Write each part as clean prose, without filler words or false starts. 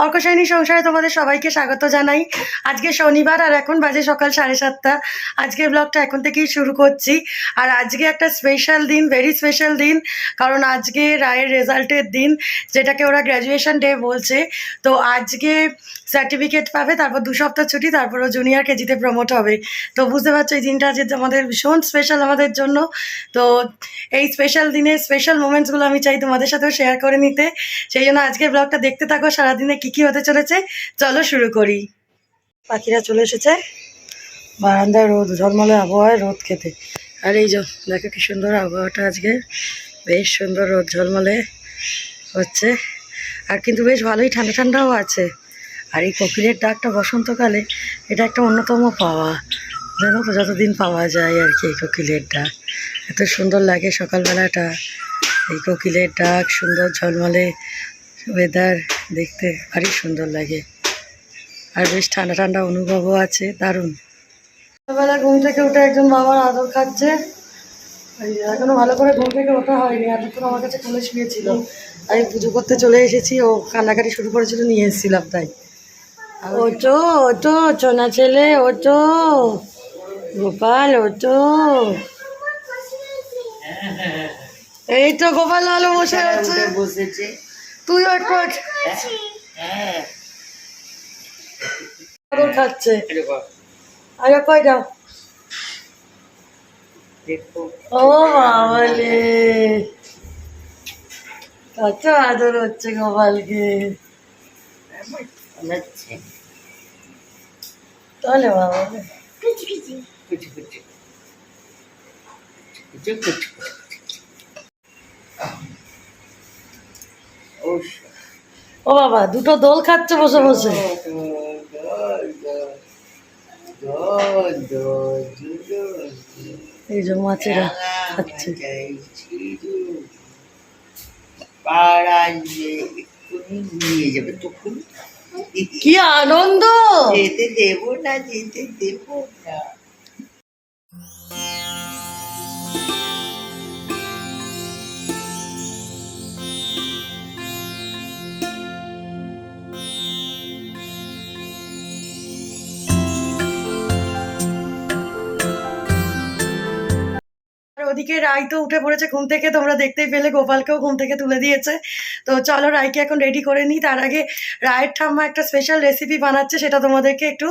অর্কশাইনী সংসারে তোমাদের সবাইকে স্বাগত জানাই। আজকে শনিবার আর এখন বাজে সকাল 7:30। আজকে ব্লগটা এখন থেকেই শুরু করছি। আর আজকে একটা স্পেশাল দিন, ভেরি স্পেশাল দিন, কারণ আজকে রায়ের রেজাল্টের দিন, যেটাকে ওরা গ্র্যাজুয়েশন ডে বলছে। তো আজকে সার্টিফিকেট পাবে, তারপর 2 সপ্তাহ ছুটি, তারপর ও জুনিয়র কেজিতে প্রমোট হবে। তো বুঝতে পারছো এই দিনটা আজকে আমাদের ভীষণ স্পেশাল আমাদের জন্য। তো এই স্পেশাল দিনে স্পেশাল মোমেন্টসগুলো আমি চাই তোমাদের সাথেও শেয়ার করে নিতে। সেই জন্য আজকে ব্লগটা দেখতে থাকো, সারাদিনে কি কি হতে চলেছে। চলো শুরু করি। পাখিরা চলে এসেছে বারান্দায় রোদ, ঝলমলে আবহাওয়ায় রোদ খেতে। আর এই যে দেখো কি সুন্দর আবহাওয়াটা আজকে, বেশ সুন্দর রোদ ঝলমলে হচ্ছে। আর কিন্তু বেশ ভালোই ঠান্ডা ঠান্ডাও আছে। আর এই কোকিলের ডাকটা বসন্তকালে এটা একটা অন্যতম পাওয়া, জানো তো, যতদিন পাওয়া যায় আর কি। এই কোকিলের ডাক এত সুন্দর লাগে সকালবেলাটা, এই কোকিলের ডাক, সুন্দর ঝলমলে ওয়েদার দেখতে ভারী সুন্দর লাগে। আর বেশ ঠান্ডা ঠান্ডা অনুভবও আছে, দারুণ। সকালবেলা ঘুম থেকে উঠে একজন বাবার আদর খাচ্ছে। এখনো ভালো করে ঘুম থেকে ওঠা হয়নি, এতক্ষণ আমার কাছে খুলে শুয়েছিল। আমি পুজো করতে চলে এসেছি, ও কান্নাকাটি শুরু করেছিল, নিয়ে এসেছিলাম তাই। ওটো ওটো সোনা ছেলে, ওটো গোপাল, ওটো। এই তো গোপাল ভালো বসে আছে, তুইও একটু আদর খাচ্ছে। আগে কই যাও। ও বাবালে, কত আদর হচ্ছে গোপালকে। তাহলে বাবালে ও বাবা, দুটো দোল খাচ্ছে বসে বসে। এই যে মাছেরা খাচ্ছে। কি আনন্দ! যেতে দেবো না, যেতে দেবো না। ওদিকে রাই তো উঠে পড়েছে ঘুম থেকে, তোমরা দেখতেই পেলে, গোপালকেও ঘুম থেকে তুলে দিয়েছে। তো চলো রাইকে এখন রেডি করে নিই। তার আগে রায়ের ঠাম্মা একটা স্পেশাল রেসিপি বানাচ্ছে, সেটা তোমাদেরকে একটু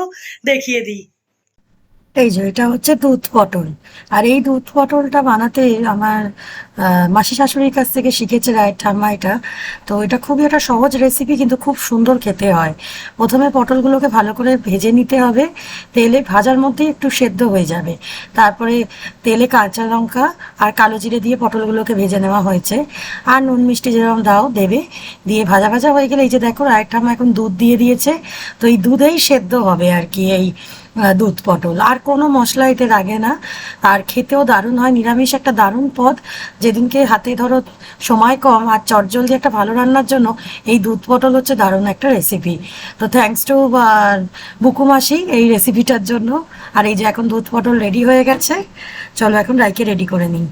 দেখিয়ে দিই। এই যে এটা হচ্ছে দুধ পটল। আর এই দুধ পটলটা বানাতে আমার মাসি শাশুড়ির কাছ থেকে শিখেছে রায়ের ঠাম্মা এটা। তো এটা খুবই একটা সহজ রেসিপি, কিন্তু খুব সুন্দর খেতে হয়। প্রথমে পটলগুলোকে ভালো করে ভেজে নিতে হবে, তেলে ভাজার মধ্যে একটু সেদ্ধ হয়ে যাবে। তারপরে তেলে কাঁচা লঙ্কা আর কালো জিরে দিয়ে পটলগুলোকে ভেজে নেওয়া হয়েছে। আর নুন মিষ্টি যেরকম দাও দেবে, দিয়ে ভাজা ভাজা হয়ে গেলে এই যে দেখো রায়ের ঠাম্মা এখন দুধ দিয়ে দিয়েছে। তো এই দুধেই সেদ্ধ হবে আর কি এই দুধ পটল, আর কোনো মশলা এতে লাগে না। আর খেতেও দারুণ হয়, নিরামিষ একটা দারুণ পদ। যেদিনকে হাতে ধরো সময় কম আর চটজলদি একটা ভালো রান্নার জন্য এই দুধ পটল হচ্ছে দারুণ একটা রেসিপি। তো থ্যাঙ্কস টু বুকুমাসি এই রেসিপিটার জন্য। আর এই যে এখন দুধ পটল রেডি হয়ে গেছে, চলো এখন রাইকে রেডি করে নিই।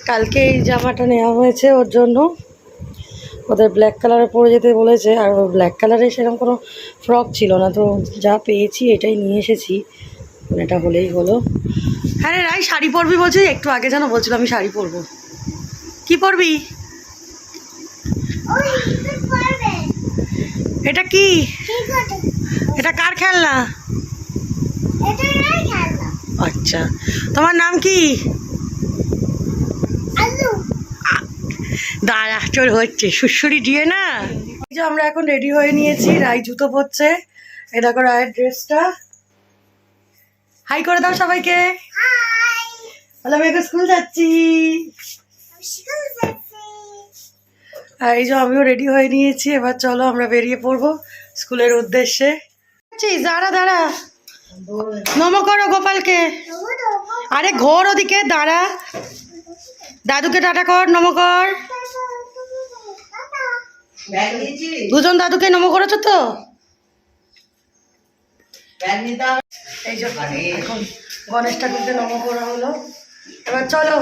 কালকে এই জামাটা নেওয়া হয়েছে ওর জন্য, ওদের ব্ল্যাক কালারে পরে যেতে বলেছে। আর ব্ল্যাক কালারে সেরকম কোনো ফ্রক ছিল না, তো যা পেয়েছি এটাই নিয়ে এসেছি, এটা হলেই হলো। হ্যাঁ রে রাই, শাড়ি পরবি বলছি, একটু আগে যেন বলছিল আমি শাড়ি পরবো। কি পরবি? এটা কি? এটা কার খেলনা? আচ্ছা, তোমার নাম কি? দাঁড়া, চল হচ্ছে সুড়সুড়ি দিয়ে না। এই যে আমরা এখন রেডি হয়ে নিয়েছি, রাই জুতো পরছে। এই দেখো রায়ের ড্রেসটা। হাই করে দাও সবাইকে। বলো আমি এখন স্কুল যাচ্ছি। আর এই যে আমিও রেডি হয়ে নিয়েছি, এবার চলো আমরা বেরিয়ে পড়বো স্কুলের উদ্দেশ্যে। দাঁড়া দাঁড়া, নমো করো গোপালকে। আরে ঘোর ওদিকে, দাঁড়া। দাদুকে টাটা কর, নমো কর। দুজন দাদুকে নমো করেছো তো? এই যে এখন গণেশ ঠাকুরকে নমো করা হলো, এবার চলো।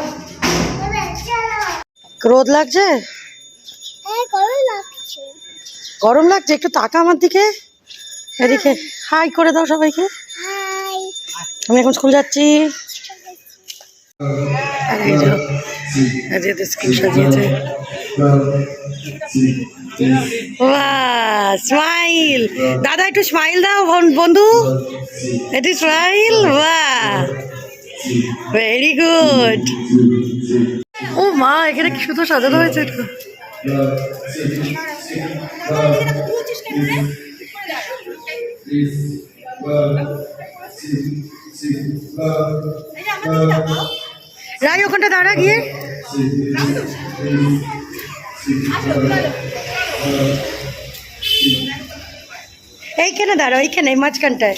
রোদ লাগছে? গরম লাগছে, একটু তাকা আমার দিকে, এদিকে হাই করে দাও সবাইকে। আমি এখন স্কুল যাচ্ছি। আর এই যে আজকে স্কুল সাজিয়েছে। বাহ, স্মাইল দাদা, একটু স্মাইল দাও বন্ধু, একটু স্মাইল। বাহ, ভেরি গুড। ও মা, এখানে কি সুন্দর সাজানো হয়েছে। একটু রাই ওখানটা দাঁড়া গিয়ে। এইখানে দাঁড়াও, এইখানে মাঝখানটায়।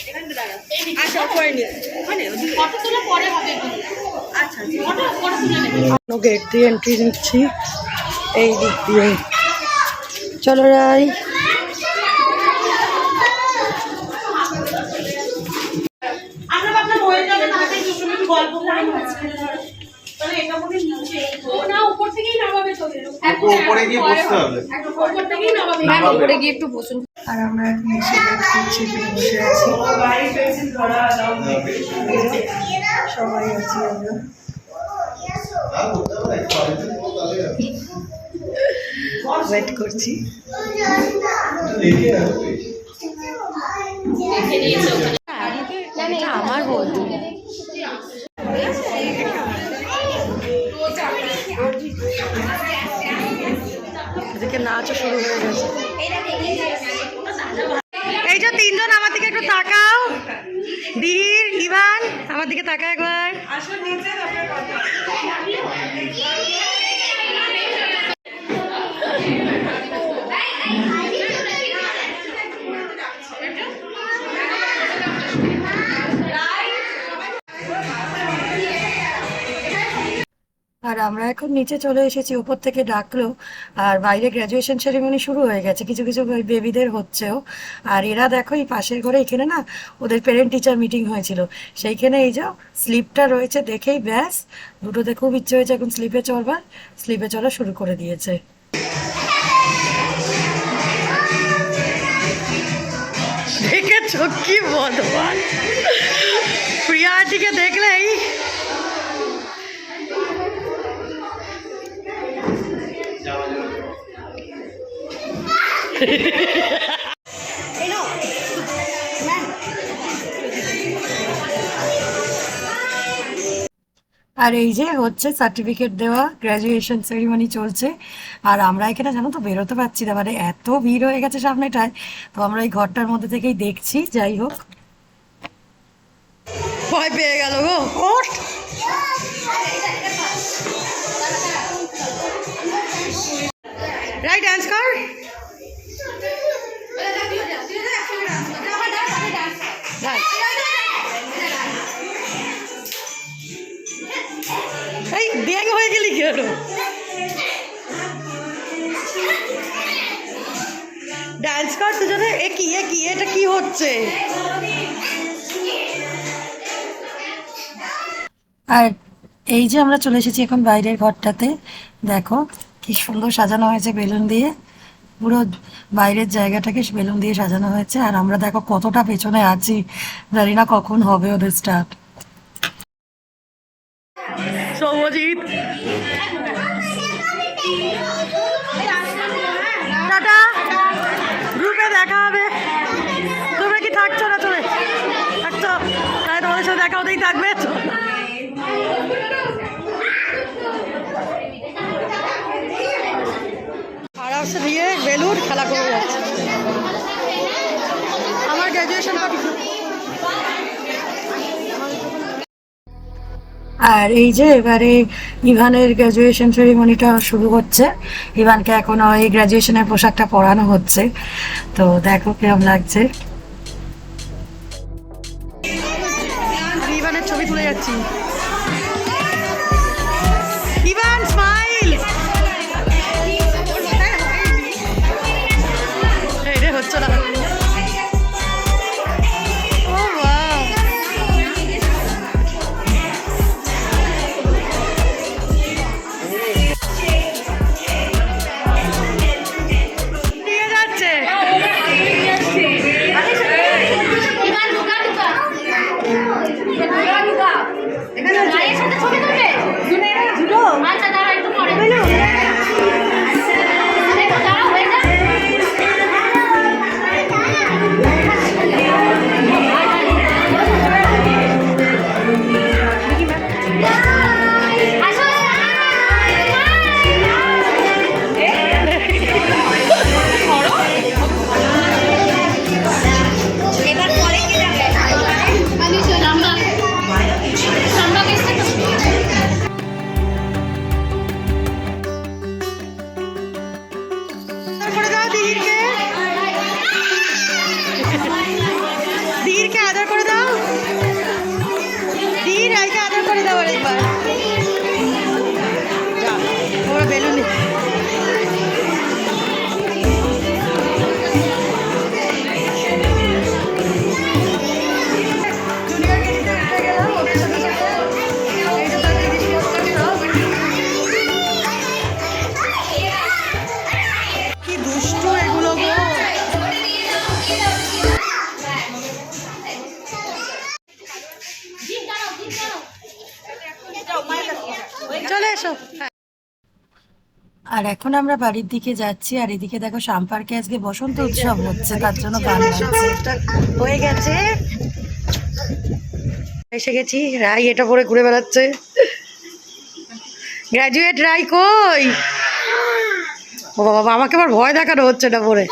গেট দিয়ে এন্ট্রি নিচ্ছি, এই দিক দিয়ে। চলো রাই। আর আমরা এখন এসে বসে আছি, সবাই আছি আমরা। ওয়েট করছি। আমার বন্ধু এদিকে নাচও শুরু হয়ে গেছে। এই যে তিনজন আমার দিকে একটু তাকাও, দিদির ইভান আমার দিকে তাকা একবার। আর আমরা এখন নিচে চলে এসেছি, উপর থেকে ডাকলো। আর বাইরে গ্র্যাজুয়েশন সেরিমনি শুরু হয়ে গেছে, কিছু কিছু বেবিদের হচ্ছেও। আর এরা দেখো এই পাশের ঘরে, এখানে না ওদের প্যারেন্ট টিচার মিটিং হয়েছিল, সেইখানে এই যে স্লিপটা রয়েছে দেখেই ব্যাস, দুটোতে খুব ইচ্ছে হয়েছে এখন স্লিপে চড়বার, স্লিপে চলা শুরু করে দিয়েছে। দেখেছো কি বদমান, প্রিয়াটিকে দেখলেই আর এই যে হচ্ছে সার্টিফিকেট দেওয়া, গ্র্যাজুয়েশন সেরিমনি চলছে। আর আমরা এখানে জানো তো বেরোতে পারছি না, মানে এত ভিড় হয়ে গেছে সামনেটায়। তো আমরা এই ঘরটার মধ্যে থেকেই দেখছি। যাই হোক, ভয় পেয়ে গেল গো। রাই ডান্স কর। এই ব্যাং হয়ে গেলি কি হলো? ডান্স কর দুজনে। এ কি এটা কি হচ্ছে? আর এই যে আমরা চলে এসেছি এখন বাইরের ঘরটাতে, দেখো কি সুন্দর সাজানো হয়েছে বেলুন দিয়ে, পুরো বাইরের জায়গাটাকে বেলুন দিয়ে সাজানো হয়েছে। আর আমরা দেখো কতটা পেছনে আছি, জানি না কখন হবে ওদের স্টার্ট। সৌমজিৎ টাটা, গ্রুপে দেখা হবে। তোমরা কি থাকছো না? চলে থাকছো তাই তোমাদের সাথে দেখা হতেই থাকবে। আরামসে দিয়ে বেলুন খেলা করে যাচ্ছে। আমার গ্র্যাজুয়েশন পার্টি। আর এই যে এবারে ইভানের গ্র্যাজুয়েশন সেরিমনিটা শুরু হচ্ছে। ইভানকে এখন এই গ্র্যাজুয়েশনের পোশাকটা পরানো হচ্ছে, তো দেখো কিরম লাগছে। ইভানের ছবি তুলে যাচ্ছি। Evan smile. এটা হচ্ছে না। আর এখন আমরা বাড়ির দিকে যাচ্ছি, আর এদিকে দেখো শাম পার্কে আজকে বসন্ত উৎসব হচ্ছে, তার জন্য গান বাজছে। হয়ে গেছে, এসে গেছি। রাই এটা পরে ঘুরে বেড়াচ্ছে। গ্র্যাজুয়েট রাই কই? ও বাবা, আমাকে আবার ভয় দেখানো হচ্ছে না পরে।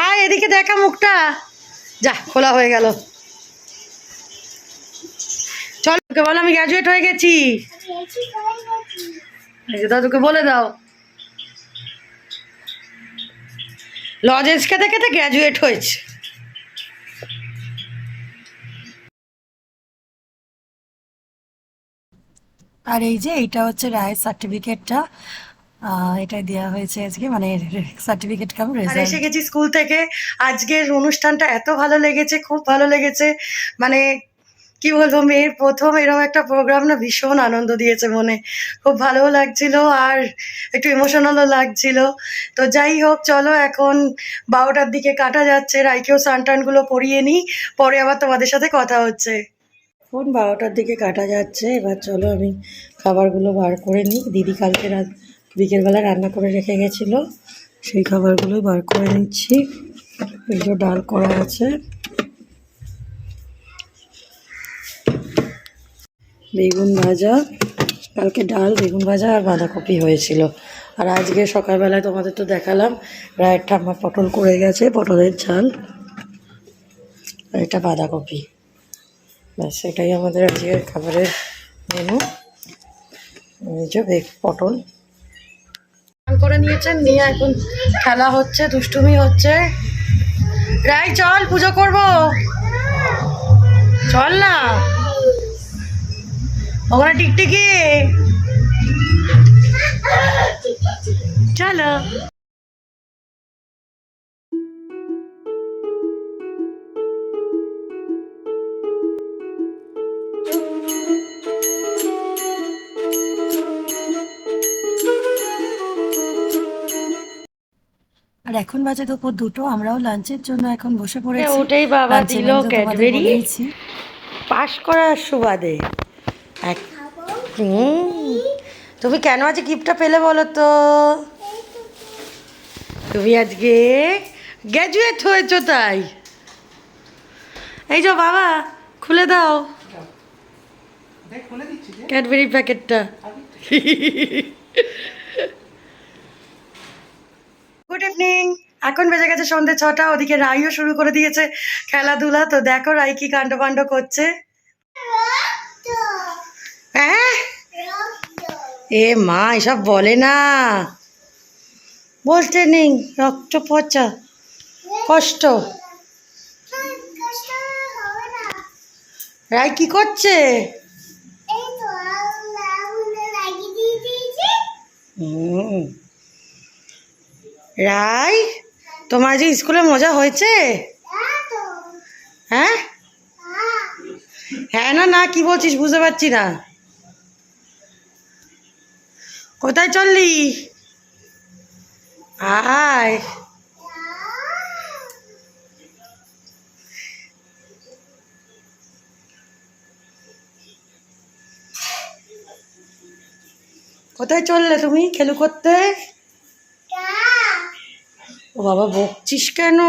আয় এদিকে দেখা মুখটা, যা খোলা হয়ে গেল। চল তোকে বলো আমি গ্র্যাজুয়েট হয়ে গেছি। দাদুকে বলে দাও লজেন্স খেতে খেতে গ্র্যাজুয়েট হয়েছে। আর এই যে এইটা হচ্ছে রায়ের সার্টিফিকেটটা, এটা দেওয়া হয়েছে আজকে, মানে সার্টিফিকেট কাম রেজাল্ট। এসে গেছি স্কুল থেকে। আজকের অনুষ্ঠানটা এত ভালো লেগেছে, খুব ভালো লেগেছে। মানে কি বলবো, মেয়ের প্রথম এরকম একটা প্রোগ্রাম না, ভীষণ আনন্দ দিয়েছে মনে, খুব ভালোও লাগছিল আর একটু ইমোশনালও লাগছিল। তো যাই হোক, চলো এখন 12টার দিকে কাটা যাচ্ছে, রাইকেও সানটানগুলো পরিয়ে নিই, পরে আবার তোমাদের সাথে কথা হচ্ছে। এখন 12টার দিকে কাটা যাচ্ছে, এবার চলো আমি খাবারগুলো বার করে নিই। দিদি কালকে রাত বিকেলবেলা রান্না করে রেখে গেছিলো, সেই খাবারগুলোই বার করে নিচ্ছি। এই যে ডাল করা আছে, বেগুন ভাজা, কালকে ডাল বেগুন ভাজা আর বাঁধাকপি হয়েছিল। আর আজকে সকালবেলায় তোমাদের তো দেখালাম রায়ের ঠাম্মা পটল করে গেছে, পটলের ঝাল, আর এটা বাঁধাকপি। ব্যাস এটাই আমাদের আজকের খাবারের মেনু। এই যে পটল করে নিয়েছেন, নিয়ে এখন খেলা হচ্ছে, দুষ্টুমি হচ্ছে। রাই চল পুজো করব, চল না ওখানে টিকটিকি, চলো। আর এখন বাজে দুপুর 2টো, আমরাও লাঞ্চের জন্য এখন বসে পড়েছি। ওটাই বাবা দিল ক্যাডবেরি পাস করার সুবাদে। তুমি কেন আজ গিফটটা পেলে বলো তো? তুমি আজকে গ্র্যাজুয়েট হয়েছো তাই। এই যে বাবা খুলে দাও ক্যাডবেরি প্যাকেটটা। গুড ইভিনিং, এখন বেজে গেছে সন্ধ্যে 6টা। ওদিকে রাইও শুরু করে দিয়েছে খেলাধুলা। তো দেখো রাই কি কাণ্ড কাণ্ড করছে। হ্যাঁ এ মা এসব বলে না, বলতে নেই, রক্ত পচা কষ্ট। রাই কি করছে? রাই তোমার যে স্কুলে মজা হয়েছে? হ্যাঁ হ্যাঁ না না কি বলছিস বুঝতে পারছি না। কোথায় চললি? আয় কোথায় চললে তুমি খেলু করতে? ও বাবা বকছিস কেন?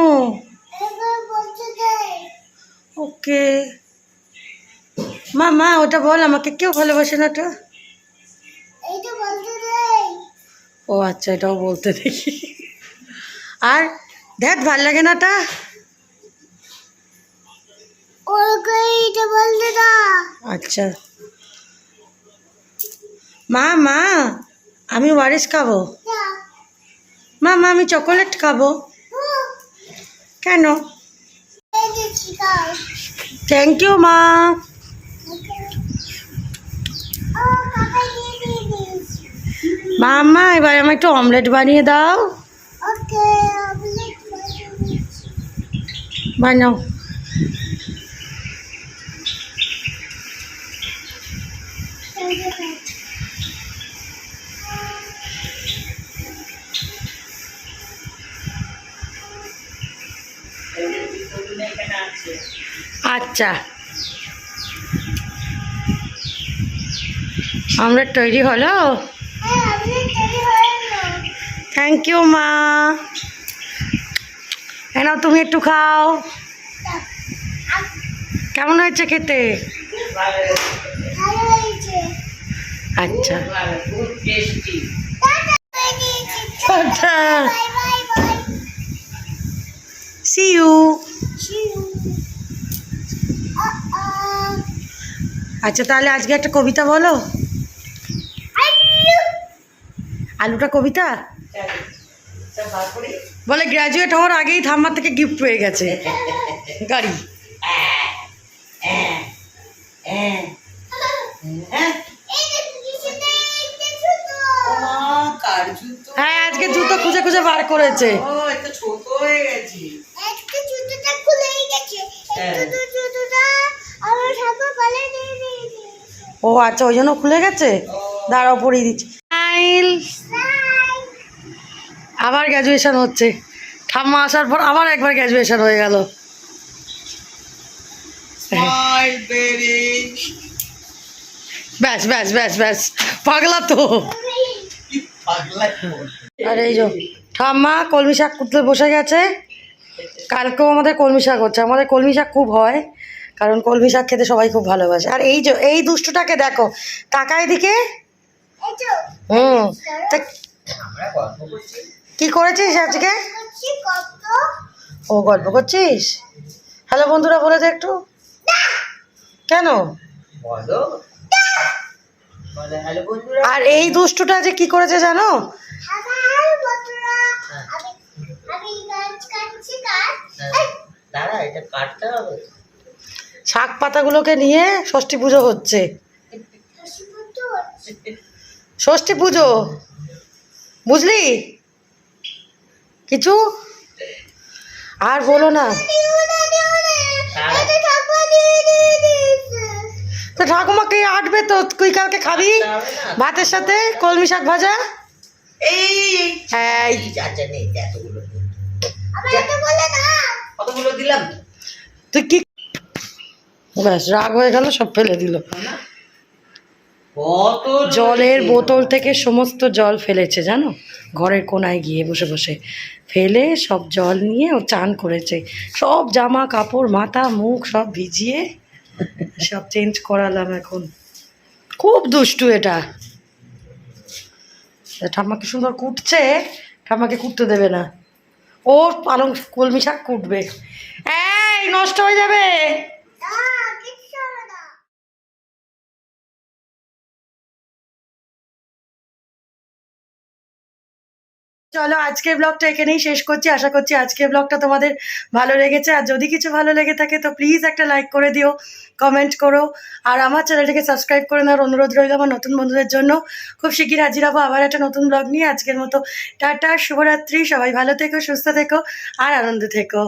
ওকে মা মা ওটা বল, আমাকে কেউ ভালোবাসে না ওটা। ও আচ্ছা এটাও বলতে দেখি। আর দেখ ভাল লাগে না ওটা। আচ্ছা মা মা আমি ওয়ারিস খাবো। মা মা আমি চকোলেট খাবো। কেন? থ্যাংক ইউ মা। মাম্মা এবার আমার একটু অমলেট বানিয়ে দাও। বানাও। আচ্ছা আমলেট তৈরি হলো। থ্যাংক ইউ মা। নাও তুমি একটু খাও। কেমন হয়েছে খেতে? আচ্ছা সি ইউ। আচ্ছা তাহলে আজকে একটা কবিতা বলো। আলুটা কবিতা বলে গ্র্যাজুয়েট হওয়ার আগেই ঠাম্মার থেকে গিফট পেয়ে গেছে গাড়ি। হ্যাঁ আজকে জুতো খুঁজে খুঁজে বার করেছে। ছোট হয়ে গেছে। ও আচ্ছা ওই জন্য খুলে গেছে। দাঁড়াও পরিয়ে দিচ্ছি। আবার গ্র্যাজুয়েশন হচ্ছে। ঠাম্মা আসার পর আবার একবার গ্র্যাজুয়েশন হয়ে গেল। ব্যাস ব্যাস ব্যাস ব্যাস পাগলা তো। আর এই যে ঠাম্মা কলমি শাক কুটতে বসে গেছে। কালকেও আমাদের কলমি শাক হচ্ছে। আমাদের কলমি শাক খুব হয়, কারণ কলমি শাক খেতে সবাই খুব ভালোবাসে। আর এই যে এই দুষ্টুটাকে দেখো, তাকায় দিকে। তা কি করেছিস আজকে? ও গল্প করছিস। হ্যালো বন্ধুরা বলে দে একটু। কেন? আর এই দুষ্টুটা যে কি করেছে জানো? শাক পাতাগুলোকে নিয়ে ষষ্ঠী পুজো হচ্ছে। ষষ্ঠী পুজো বুঝলি কিছু? আর বলো না তো, ঠাকুমাকে আটবে তো। তুই কালকে খাবি ভাতের সাথে কলমি শাক ভাজা। হ্যাঁ তুই কি ব্যাস রাগ হয়ে গেল, সব ফেলে দিল। জলের বোতল থেকে সমস্ত জল ফেলেছে জানো, ঘরের কোনায় গিয়ে বসে বসে ফেলে সব জল নিয়ে ও চান করেছে। সব জামা কাপড় মাথা মুখ সব ভিজিয়ে সব চেঞ্জ করালাম এখন। খুব দুষ্টু এটা। ঠাম্মাকে সুন্দর কুটছে, ঠাম্মাকে কুটতে দেবে না। ও পালং কলমি শাক কুটবে। এই নষ্ট হয়ে যাবে। চলো আজকের ব্লগটা এখানেই শেষ করছি। আশা করছি আজকের ব্লগটা তোমাদের ভালো লেগেছে। আর যদি কিছু ভালো লেগে থাকে তো প্লিজ একটা লাইক করে দিও, কমেন্ট করো। আর আমার চ্যানেলটাকে সাবস্ক্রাইব করে নেওয়ার অনুরোধ রইল আমার নতুন বন্ধুদের জন্য। খুব শিগগির হাজির হবো আবার একটা নতুন ব্লগ নিয়ে। আজকের মতো টাটা, শুভরাত্রি। সবাই ভালো থেকো, সুস্থ থেকো আর আনন্দ থেকো।